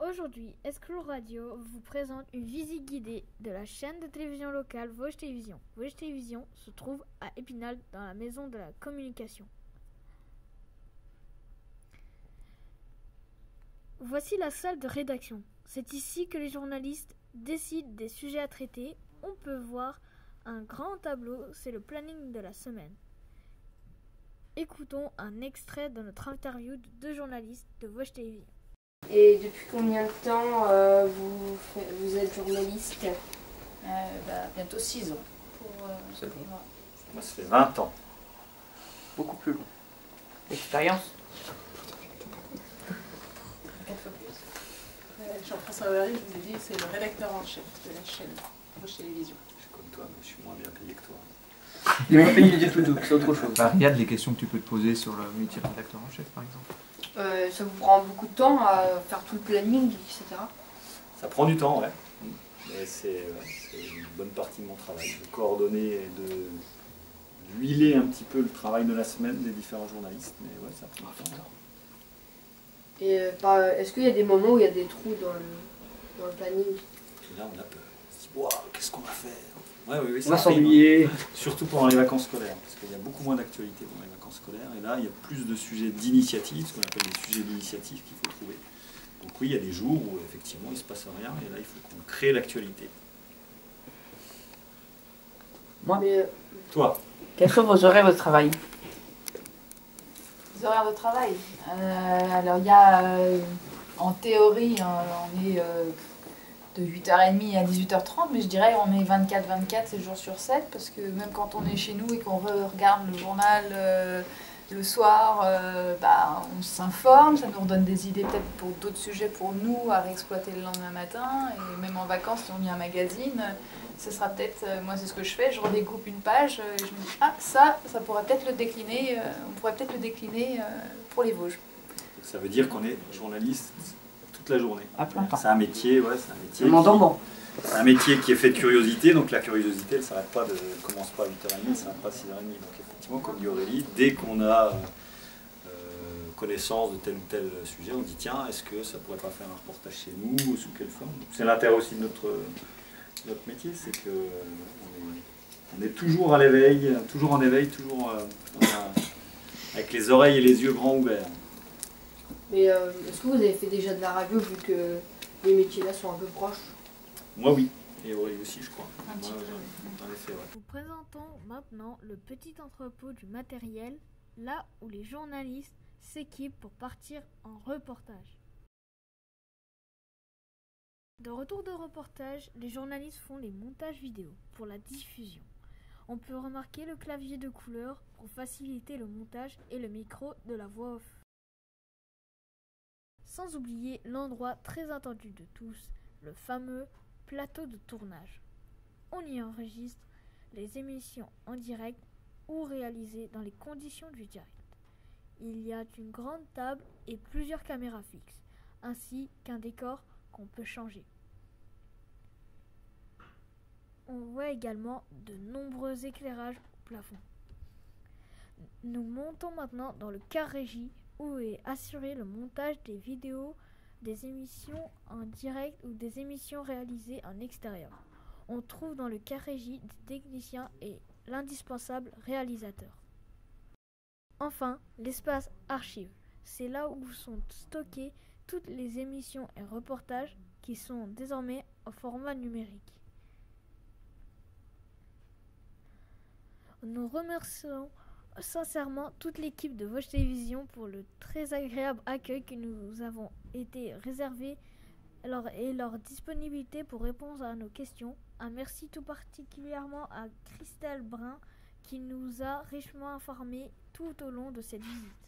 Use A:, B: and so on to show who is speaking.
A: Aujourd'hui, Esclou Radio vous présente une visite guidée de la chaîne de télévision locale Vosges Télévision. Vosges Télévision se trouve à Épinal dans la maison de la communication. Voici la salle de rédaction. C'est ici que les journalistes décident des sujets à traiter. On peut voir un grand tableau, c'est le planning de la semaine. Écoutons un extrait de notre interview de deux journalistes de Vosges Télévision.
B: Et depuis combien de temps vous êtes journaliste?
C: Bientôt 6 ans.
D: C'est bon. Moi, ça fait 20 ans. Beaucoup plus long.
C: L'expérience.
E: 4 fois plus. Jean-François Valéry, je vous ai dit, c'est le rédacteur en chef de la chaîne Vosges Télévision.
D: Je suis comme toi, mais je suis moins bien payé que toi.
F: Il est moins payé du tout, c'est autre chose.
G: Riyad, les questions que tu peux te poser sur le métier de rédacteur en chef, par exemple.
B: Ça vous prend beaucoup de temps à faire tout le planning, etc.
D: Ça prend du temps, ouais. Mais c'est une bonne partie de mon travail. De coordonner et de huiler un petit peu le travail de la semaine des différents journalistes. Mais ouais, ça prend du temps.
B: Et est-ce qu'il y a des moments où il y a des trous dans le planning?
D: Et là, on a peur. On se dit, wow, qu'est-ce qu'on va faire? Ouais, oui,
F: On va s'ennuyer.
D: Surtout pendant les vacances scolaires, parce qu'il y a beaucoup moins d'actualité pendant les vacances scolaires, et là il y a plus de sujets d'initiative, ce qu'on appelle des sujets d'initiative qu'il faut trouver. Donc oui, il y a des jours où effectivement il ne se passe rien, et là il faut qu'on crée l'actualité.
F: Moi,
D: Toi?
F: quels sont vos horaires de travail?
C: Les horaires de travail. Alors il y a, en théorie, on est de 8h30 à 18h30, mais je dirais on est 24/24, 7 jours sur 7, parce que même quand on est chez nous et qu'on regarde le journal le soir, on s'informe, ça nous redonne des idées peut-être pour d'autres sujets pour nous à réexploiter le lendemain matin, et même en vacances, si on lit un magazine, ce sera peut-être, moi c'est ce que je fais, je redécoupe une page, et je me dis, ça pourrait peut-être le décliner, on pourrait peut-être le décliner pour les Vosges.
D: Ça veut dire qu'on est journaliste toute la journée.
F: À plein temps.
D: C'est un métier, ouais, c'est un métier. C'est un métier qui est fait de curiosité, donc la curiosité, elle s'arrête pas, commence pas à 8h30, elle ne s'arrête pas à 6h30. Donc effectivement, comme dit Aurélie, dès qu'on a connaissance de tel ou tel sujet, on dit tiens, est-ce que ça pourrait pas faire un reportage chez nous, ou sous quelle forme? C'est l'intérêt aussi de notre métier, c'est que on est toujours à l'éveil, toujours en éveil, toujours avec les oreilles et les yeux grands ouverts.
B: Mais est-ce que vous avez fait déjà de la radio vu que les métiers là sont un peu proches?
D: Moi oui, et Aurélie aussi je crois.
C: Un petit peu.
D: En effet, ouais.
A: Nous présentons maintenant le petit entrepôt du matériel, là où les journalistes s'équipent pour partir en reportage. De retour de reportage, les journalistes font les montages vidéo pour la diffusion. On peut remarquer le clavier de couleur pour faciliter le montage et le micro de la voix off. Sans oublier l'endroit très attendu de tous, le fameux plateau de tournage. On y enregistre les émissions en direct ou réalisées dans les conditions du direct. Il y a une grande table et plusieurs caméras fixes, ainsi qu'un décor qu'on peut changer. On voit également de nombreux éclairages au plafond. Nous montons maintenant dans le car régie où est assuré le montage des vidéos, des émissions en direct ou des émissions réalisées en extérieur. On trouve dans le car régie des techniciens et l'indispensable réalisateur. Enfin, l'espace archive. C'est là où sont stockées toutes les émissions et reportages qui sont désormais en format numérique. Nous remercions sincèrement toute l'équipe de Vosges Télévision pour le très agréable accueil que nous avons été réservé et leur disponibilité pour répondre à nos questions. Un merci tout particulièrement à Christelle Brun qui nous a richement informés tout au long de cette visite.